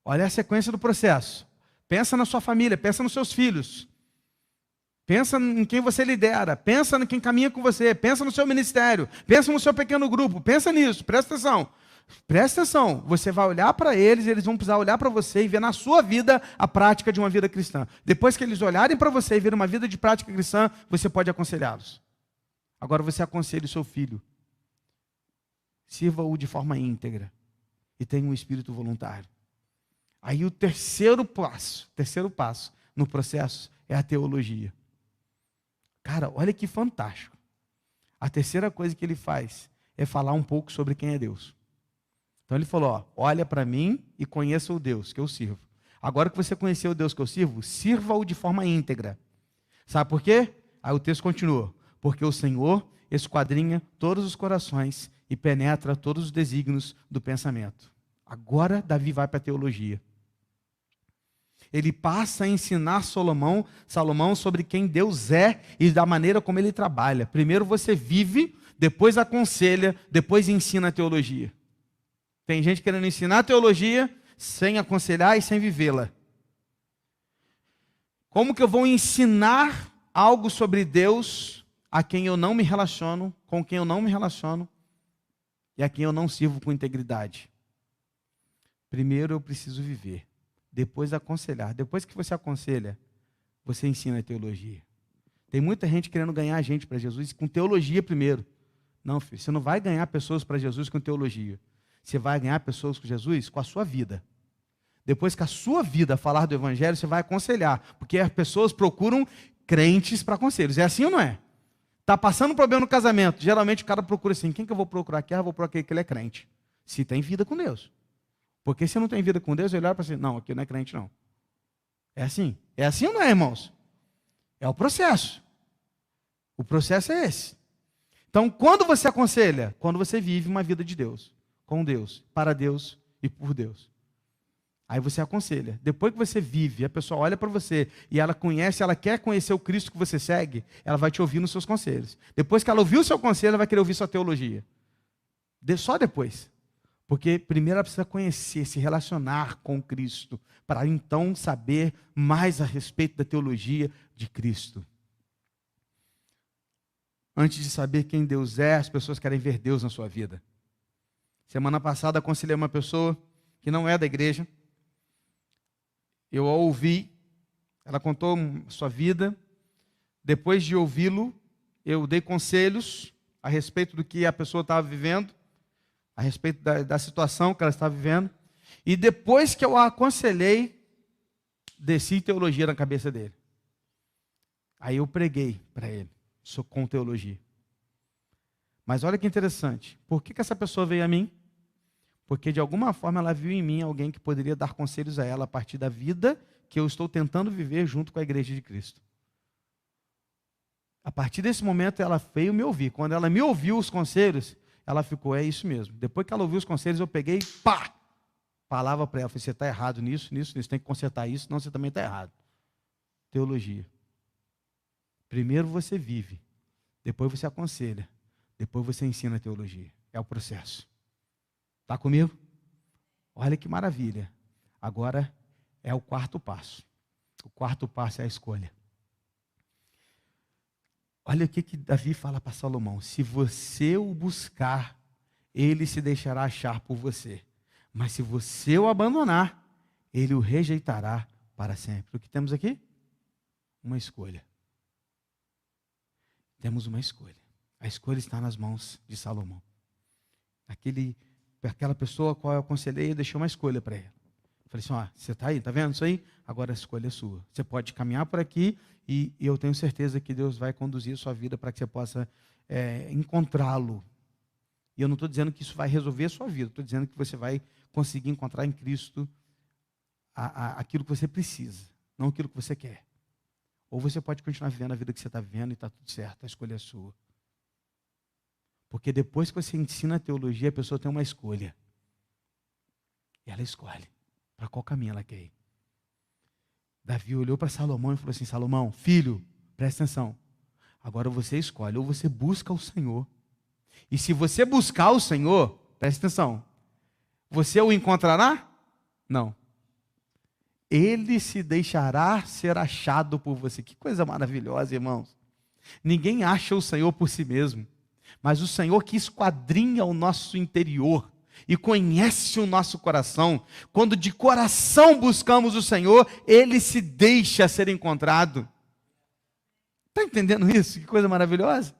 Olha a sequência do processo. Pensa na sua família, pensa nos seus filhos. Pensa em quem você lidera, pensa em quem caminha com você, pensa no seu ministério, pensa no seu pequeno grupo, pensa nisso, presta atenção. Presta atenção, você vai olhar para eles, eles vão precisar olhar para você e ver na sua vida a prática de uma vida cristã. Depois que eles olharem para você e verem uma vida de prática cristã, você pode aconselhá-los. Agora você aconselha o seu filho. Sirva-o de forma íntegra e tenha um espírito voluntário. Aí o terceiro passo no processo é a teologia. Cara, olha que fantástico. A terceira coisa que ele faz é falar um pouco sobre quem é Deus. Então ele falou, ó, olha para mim e conheça o Deus que eu sirvo. Agora que você conheceu o Deus que eu sirvo, sirva-o de forma íntegra. Sabe por quê? Aí o texto continua. Porque o Senhor esquadrinha todos os corações e penetra todos os desígnios do pensamento. Agora Davi vai para a teologia. Ele passa a ensinar Salomão sobre quem Deus é e da maneira como ele trabalha. Primeiro você vive, depois aconselha, depois ensina a teologia. Tem gente querendo ensinar a teologia sem aconselhar e sem vivê-la. Como que eu vou ensinar algo sobre Deus a quem eu não me relaciono, com quem eu não me relaciono e a quem eu não sirvo com integridade? Primeiro eu preciso viver, depois aconselhar. Depois que você aconselha, você ensina a teologia. Tem muita gente querendo ganhar a gente para Jesus com teologia primeiro. Não, filho, você não vai ganhar pessoas para Jesus com teologia. Você vai ganhar pessoas com Jesus com a sua vida. Depois que a sua vida falar do Evangelho, você vai aconselhar. Porque as pessoas procuram crentes para conselhos. É assim ou não é? Está passando um problema no casamento. Geralmente o cara procura assim, quem que eu vou procurar aqui? Eu vou procurar aquele que ele é crente. Se tem vida com Deus. Porque se não tem vida com Deus, ele olha para assim, não, aqui não é crente não. É assim. É assim ou não é, irmãos? É o processo. O processo é esse. Então, quando você aconselha? Quando você vive uma vida de Deus. Com Deus, para Deus e por Deus. Aí você aconselha. Depois que você vive, a pessoa olha para você e ela conhece, ela quer conhecer o Cristo que você segue, ela vai te ouvir nos seus conselhos. Depois que ela ouvir o seu conselho, ela vai querer ouvir sua teologia. Só depois. Porque primeiro ela precisa conhecer, se relacionar com Cristo, para então saber mais a respeito da teologia de Cristo. Antes de saber quem Deus é, as pessoas querem ver Deus na sua vida. Semana passada aconselhei uma pessoa que não é da igreja. Eu a ouvi, ela contou sua vida. Depois de ouvi-lo, eu dei conselhos a respeito do que a pessoa estava vivendo, a respeito da situação que ela estava vivendo. E depois que eu a aconselhei, desci teologia na cabeça dele. Aí eu preguei para ele, com teologia. Mas olha que interessante. Por que essa pessoa veio a mim? Porque de alguma forma ela viu em mim alguém que poderia dar conselhos a ela a partir da vida que eu estou tentando viver junto com a igreja de Cristo. A partir desse momento ela veio me ouvir. Quando ela me ouviu os conselhos, ela ficou, é isso mesmo. Depois que ela ouviu os conselhos, eu peguei, pá! Palavra para ela, falei, você está errado nisso, tem que consertar isso, senão você também está errado. Teologia. Primeiro você vive, depois você aconselha, depois você ensina a teologia. É o processo. Está comigo? Olha que maravilha. Agora é o quarto passo. O quarto passo é a escolha. Olha o que Davi fala para Salomão. Se você o buscar, ele se deixará achar por você. Mas se você o abandonar, ele o rejeitará para sempre. O que temos aqui? Uma escolha. Temos uma escolha. A escolha está nas mãos de Salomão. Aquela pessoa a qual eu aconselhei, eu deixei uma escolha para ele. Falei assim, ó, você está aí, está vendo isso aí? Agora a escolha é sua. Você pode caminhar por aqui e eu tenho certeza que Deus vai conduzir a sua vida para que você possa encontrá-lo. E eu não estou dizendo que isso vai resolver a sua vida, estou dizendo que você vai conseguir encontrar em Cristo aquilo que você precisa, não aquilo que você quer. Ou você pode continuar vivendo a vida que você está vivendo e está tudo certo, a escolha é sua. Porque depois que você ensina a teologia, a pessoa tem uma escolha. E ela escolhe para qual caminho ela quer ir. Davi olhou para Salomão e falou assim, Salomão, filho, presta atenção. Agora você escolhe, ou você busca o Senhor. E se você buscar o Senhor, presta atenção, você o encontrará? Não. Ele se deixará ser achado por você. Que coisa maravilhosa, irmãos. Ninguém acha o Senhor por si mesmo, mas o Senhor que esquadrinha o nosso interior e conhece o nosso coração. Quando de coração buscamos o Senhor, Ele se deixa ser encontrado. Está entendendo isso? Que coisa maravilhosa.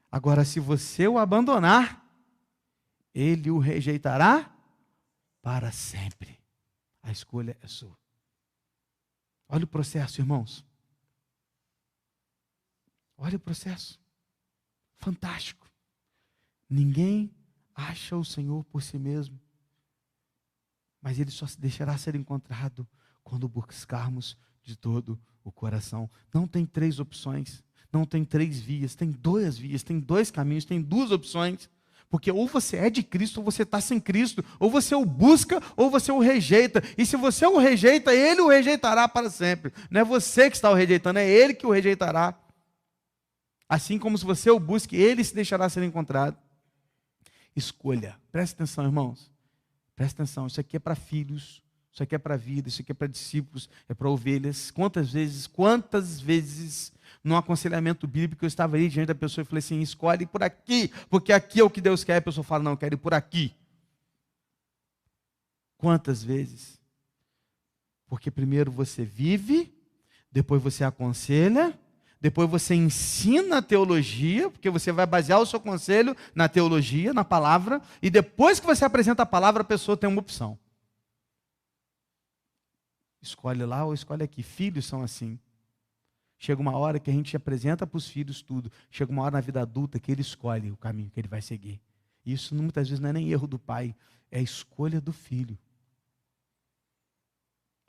Agora, se você o abandonar, Ele o rejeitará para sempre. A escolha é sua. Olha o processo, irmãos. Olha o processo. Fantástico. Ninguém acha o Senhor por si mesmo, mas Ele só se deixará ser encontrado quando buscarmos de todo o coração. Não tem 3 opções, não tem 3 vias, tem 2 vias, tem 2 caminhos, tem 2 opções. Porque ou você é de Cristo, ou você está sem Cristo, ou você o busca, ou você o rejeita. E se você o rejeita, Ele o rejeitará para sempre. Não é você que está o rejeitando, é Ele que o rejeitará. Assim como se você o busque, Ele se deixará ser encontrado. Escolha. Presta atenção, irmãos. Presta atenção. Isso aqui é para filhos, isso aqui é para vida, isso aqui é para discípulos, é para ovelhas. Quantas vezes no aconselhamento bíblico eu estava aí diante da pessoa e falei assim, escolhe por aqui, porque aqui é o que Deus quer. A pessoa fala, não, eu quero ir por aqui. Quantas vezes? Porque primeiro você vive, depois você aconselha, depois você ensina a teologia, porque você vai basear o seu conselho na teologia, na palavra, e depois que você apresenta a palavra, a pessoa tem uma opção. Escolhe lá ou escolhe aqui. Filhos são assim. Chega uma hora que a gente apresenta para os filhos tudo. Chega uma hora na vida adulta que ele escolhe o caminho que ele vai seguir. Isso muitas vezes não é nem erro do pai, é a escolha do filho.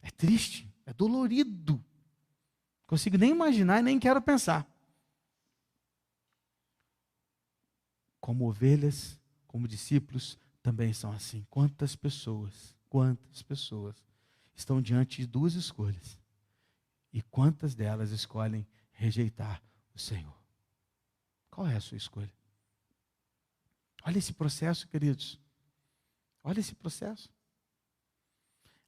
É triste, é dolorido. Não consigo nem imaginar e nem quero pensar. Como ovelhas, como discípulos, também são assim. Quantas pessoas estão diante de 2 escolhas. E quantas delas escolhem rejeitar o Senhor? Qual é a sua escolha? Olha esse processo, queridos. Olha esse processo.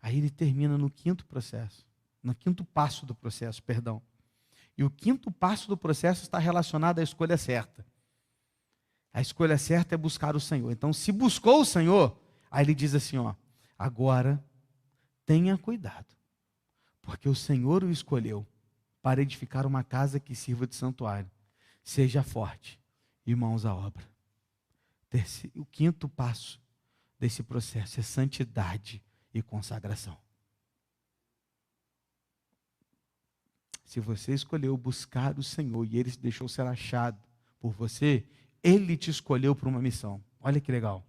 Aí ele termina no 5º processo. No 5º passo do processo, perdão. E o 5º passo do processo está relacionado à escolha certa. A escolha certa é buscar o Senhor. Então, se buscou o Senhor, aí ele diz assim, ó, agora tenha cuidado, porque o Senhor o escolheu para edificar uma casa que sirva de santuário. Seja forte e mãos à obra. O 5º passo desse processo é santidade e consagração. Se você escolheu buscar o Senhor e Ele se deixou ser achado por você, Ele te escolheu para uma missão. Olha que legal.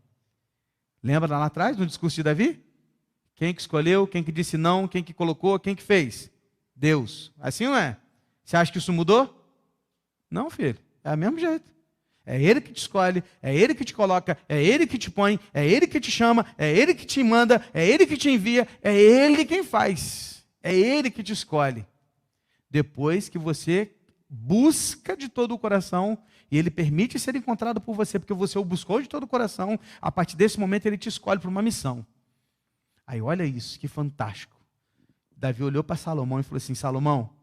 Lembra lá atrás, no discurso de Davi? Quem que escolheu, quem que disse não, quem que colocou, quem que fez? Deus. Assim não é? Você acha que isso mudou? Não, filho. É do mesmo jeito. É Ele que te escolhe, é Ele que te coloca, é Ele que te põe, é Ele que te chama, é Ele que te manda, é Ele que te envia, é Ele quem faz. É Ele que te escolhe. Depois que você busca de todo o coração e Ele permite ser encontrado por você, porque você o buscou de todo o coração, a partir desse momento Ele te escolhe para uma missão. Aí olha isso, que fantástico. Davi olhou para Salomão e falou assim, Salomão,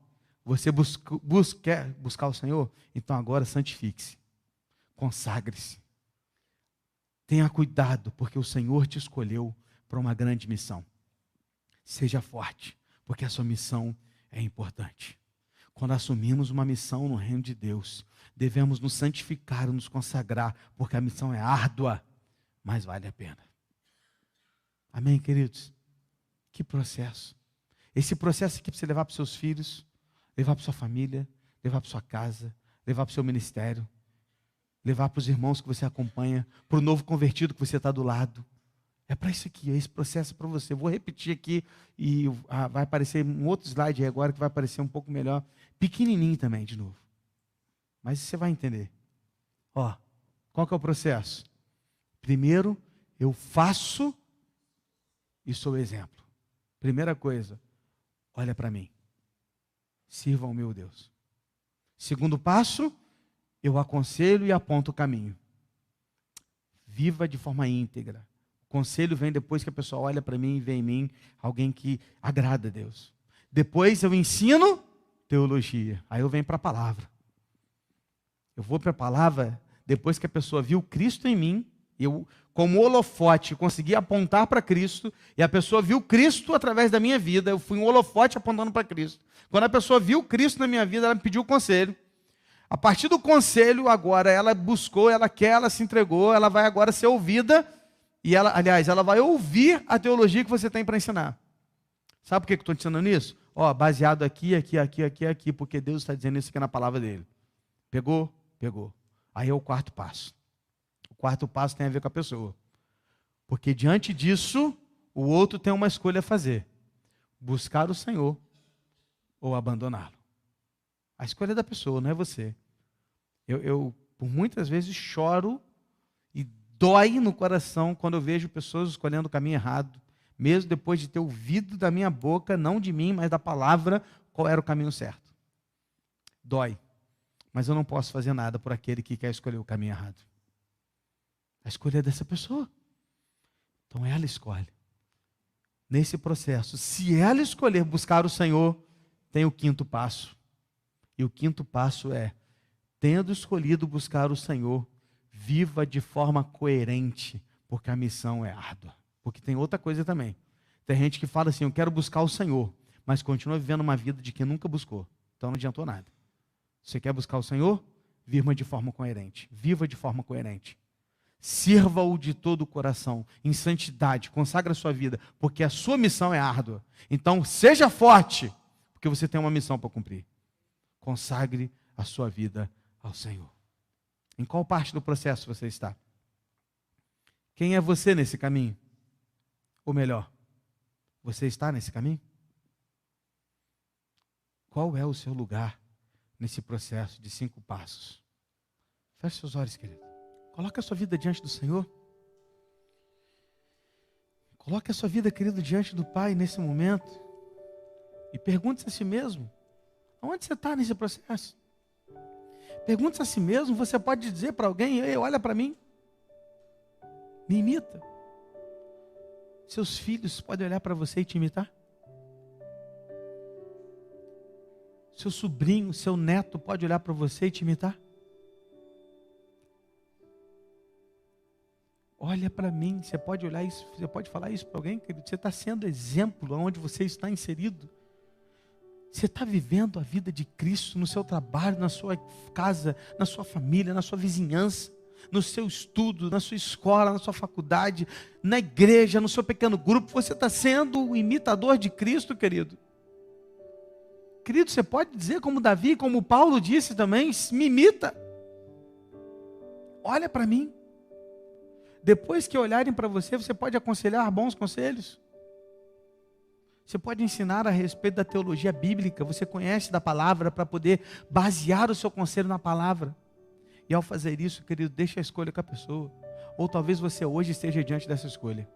você quer buscar o Senhor? Então agora santifique-se, consagre-se. Tenha cuidado, porque o Senhor te escolheu para uma grande missão. Seja forte, porque a sua missão é importante. Quando assumimos uma missão no reino de Deus, devemos nos santificar, nos consagrar, porque a missão é árdua, mas vale a pena. Amém, queridos? Que processo. Esse processo aqui para você levar para os seus filhos, levar para sua família, levar para sua casa, levar para o seu ministério, levar para os irmãos que você acompanha, para o novo convertido que você está do lado. É para isso aqui, é esse processo para você. Eu vou repetir aqui e vai aparecer um outro slide aí agora que vai aparecer um pouco melhor, pequenininho também, de novo. Mas você vai entender. Ó, qual que é o processo? Primeiro, eu faço e sou exemplo. Primeira coisa, olha para mim. Sirva ao meu Deus. Segundo passo, eu aconselho e aponto o caminho. Viva de forma íntegra. O conselho vem depois que a pessoa olha para mim e vê em mim alguém que agrada a Deus. Depois eu ensino teologia. Aí eu venho para a palavra. Eu vou para a palavra depois que a pessoa viu Cristo em mim. Eu, como holofote, consegui apontar para Cristo. E a pessoa viu Cristo através da minha vida. Eu fui um holofote apontando para Cristo. Quando a pessoa viu Cristo na minha vida, ela me pediu conselho. A partir do conselho, agora, ela buscou, ela quer, ela se entregou, ela vai agora ser ouvida. E ela, aliás, ela vai ouvir a teologia que você tem para ensinar. Sabe por que eu estou te ensinando isso? Ó, baseado aqui, porque Deus está dizendo isso aqui na palavra dele. Pegou? Pegou. Aí é o quarto passo. O quarto passo tem a ver com a pessoa. Porque diante disso, o outro tem uma escolha a fazer. Buscar o Senhor ou abandoná-lo. A escolha é da pessoa, não é você. Eu por muitas vezes choro e dói no coração quando eu vejo pessoas escolhendo o caminho errado, mesmo depois de ter ouvido da minha boca, não de mim, mas da palavra, qual era o caminho certo. Dói. Mas eu não posso fazer nada por aquele que quer escolher o caminho errado. A escolha é dessa pessoa. Então ela escolhe. Nesse processo, se ela escolher buscar o Senhor, tem o quinto passo. E o quinto passo é, tendo escolhido buscar o Senhor, viva de forma coerente, porque a missão é árdua. Porque tem outra coisa também. Tem gente que fala assim, eu quero buscar o Senhor, mas continua vivendo uma vida de quem nunca buscou. Então não adiantou nada. Você quer buscar o Senhor? Viva de forma coerente. Viva de forma coerente. Sirva-o de todo o coração, em santidade, consagra a sua vida, porque a sua missão é árdua. Então seja forte, porque você tem uma missão para cumprir. Consagre a sua vida ao Senhor. Em qual parte do processo você está? Quem é você nesse caminho? Ou melhor, você está nesse caminho? Qual é o seu lugar nesse processo de 5 passos? Feche seus olhos, querido. Coloque a sua vida diante do Senhor. Coloque a sua vida, querido, diante do Pai nesse momento. E pergunte-se a si mesmo. Onde você está nesse processo? Pergunte-se a si mesmo. Você pode dizer para alguém, ei, olha para mim. Me imita. Seus filhos podem olhar para você e te imitar? Seu sobrinho, seu neto pode olhar para você e te imitar? Olha para mim, você pode olhar isso, você pode falar isso para alguém, querido? Você está sendo exemplo onde você está inserido. Você está vivendo a vida de Cristo no seu trabalho, na sua casa, na sua família, na sua vizinhança, no seu estudo, na sua escola, na sua faculdade, na igreja, no seu pequeno grupo. Você está sendo o imitador de Cristo, querido. Querido, você pode dizer como Davi, como Paulo disse também, me imita. Olha para mim. Depois que olharem para você, você pode aconselhar bons conselhos. Você pode ensinar a respeito da teologia bíblica. Você conhece da palavra para poder basear o seu conselho na palavra. E ao fazer isso, querido, deixa a escolha com a pessoa. Ou talvez você hoje esteja diante dessa escolha.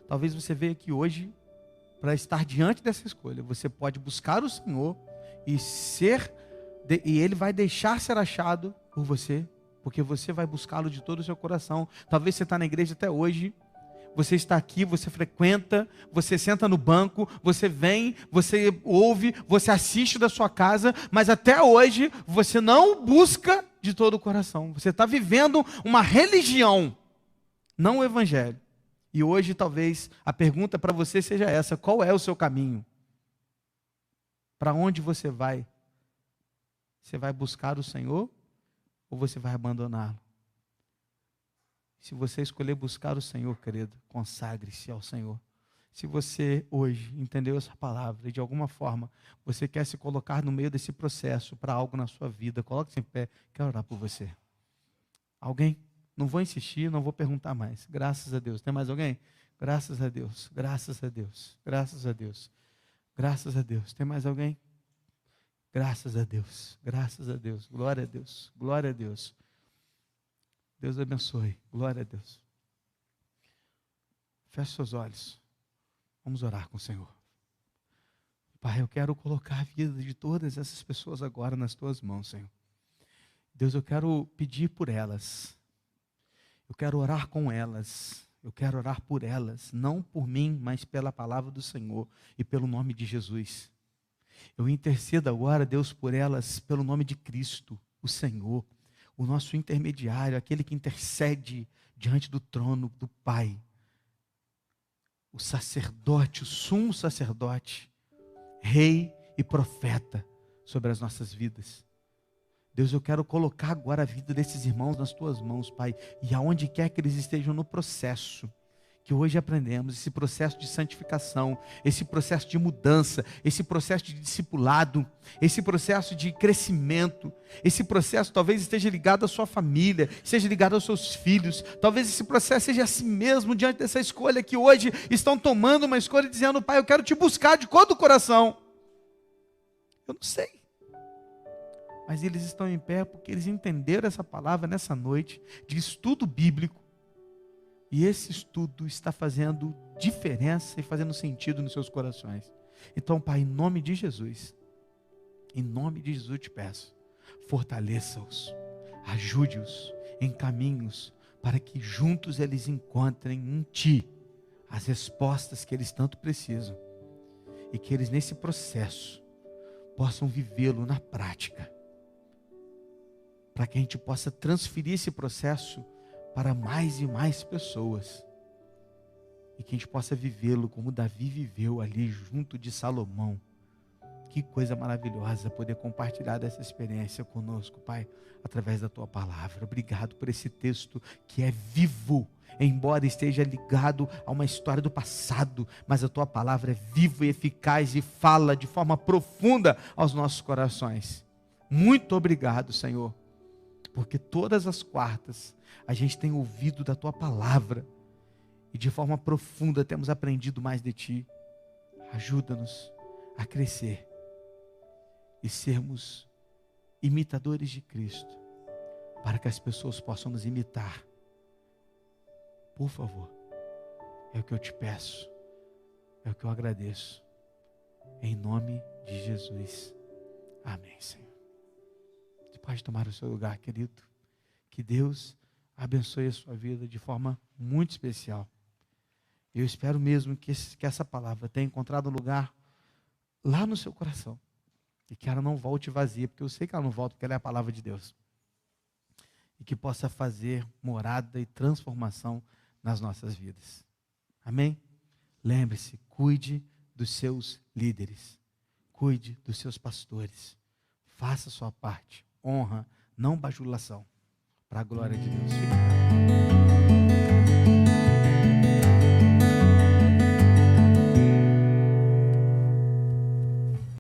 Talvez você veja aqui hoje para estar diante dessa escolha. Você pode buscar o Senhor e Ele vai deixar ser achado por você, porque você vai buscá-lo de todo o seu coração. Talvez você está na igreja até hoje, você está aqui, você frequenta, você senta no banco, você vem, você ouve, você assiste da sua casa, mas até hoje você não busca de todo o coração. Você está vivendo uma religião, não o evangelho. E hoje talvez a pergunta para você seja essa: qual é o seu caminho? Para onde você vai? Você vai buscar o Senhor ou você vai abandoná-lo? Se você escolher buscar o Senhor, querido, consagre-se ao Senhor. Se você hoje entendeu essa palavra e de alguma forma você quer se colocar no meio desse processo para algo na sua vida, coloque-se em pé, quero orar por você. Alguém? Não vou insistir, não vou perguntar mais. Graças a Deus. Tem mais alguém? Graças a Deus, graças a Deus, graças a Deus, graças a Deus. Tem mais alguém? Graças a Deus, graças a Deus, glória a Deus, glória a Deus. Deus abençoe, glória a Deus. Feche seus olhos, vamos orar com o Senhor. Pai, eu quero colocar a vida de todas essas pessoas agora nas tuas mãos, Senhor. Deus, eu quero pedir por elas, eu quero orar com elas, eu quero orar por elas, não por mim, mas pela palavra do Senhor e pelo nome de Jesus. Eu intercedo agora, Deus, por elas, pelo nome de Cristo, o Senhor, o nosso intermediário, aquele que intercede diante do trono do Pai. O sacerdote, o sumo sacerdote, rei e profeta sobre as nossas vidas. Deus, eu quero colocar agora a vida desses irmãos nas tuas mãos, Pai, e aonde quer que eles estejam no processo que hoje aprendemos, esse processo de santificação, esse processo de mudança, esse processo de discipulado, esse processo de crescimento, esse processo talvez esteja ligado à sua família, seja ligado aos seus filhos, talvez esse processo seja assim mesmo, diante dessa escolha que hoje estão tomando uma escolha dizendo, Pai, eu quero te buscar de todo o coração. Eu não sei, mas eles estão em pé porque eles entenderam essa palavra nessa noite de estudo bíblico. E esse estudo está fazendo diferença e fazendo sentido nos seus corações. Então, Pai, em nome de Jesus, eu te peço, fortaleça-os, ajude-os em caminhos para que juntos eles encontrem em Ti as respostas que eles tanto precisam. E que eles nesse processo possam vivê-lo na prática. Para que a gente possa transferir esse processo para mais e mais pessoas, e que a gente possa vivê-lo como Davi viveu ali junto de Salomão. Que coisa maravilhosa poder compartilhar dessa experiência conosco, Pai, através da Tua palavra. Obrigado por esse texto que é vivo, embora esteja ligado a uma história do passado, mas a Tua palavra é viva e eficaz e fala de forma profunda aos nossos corações. Muito obrigado, Senhor, porque todas as quartas a gente tem ouvido da Tua palavra e de forma profunda temos aprendido mais de Ti. Ajuda-nos a crescer e sermos imitadores de Cristo, para que as pessoas possam nos imitar. Por favor, é o que eu te peço, é o que eu agradeço, em nome de Jesus. Amém, Senhor. Você pode tomar o seu lugar, querido. Que Deus abençoe a sua vida de forma muito especial. Eu espero mesmo que essa palavra tenha encontrado lugar lá no seu coração. E que ela não volte vazia, porque eu sei que ela não volta, porque ela é a palavra de Deus. E que possa fazer morada e transformação nas nossas vidas. Amém? Lembre-se, cuide dos seus líderes. Cuide dos seus pastores. Faça a sua parte. Honra, não bajulação. Para a glória de Deus.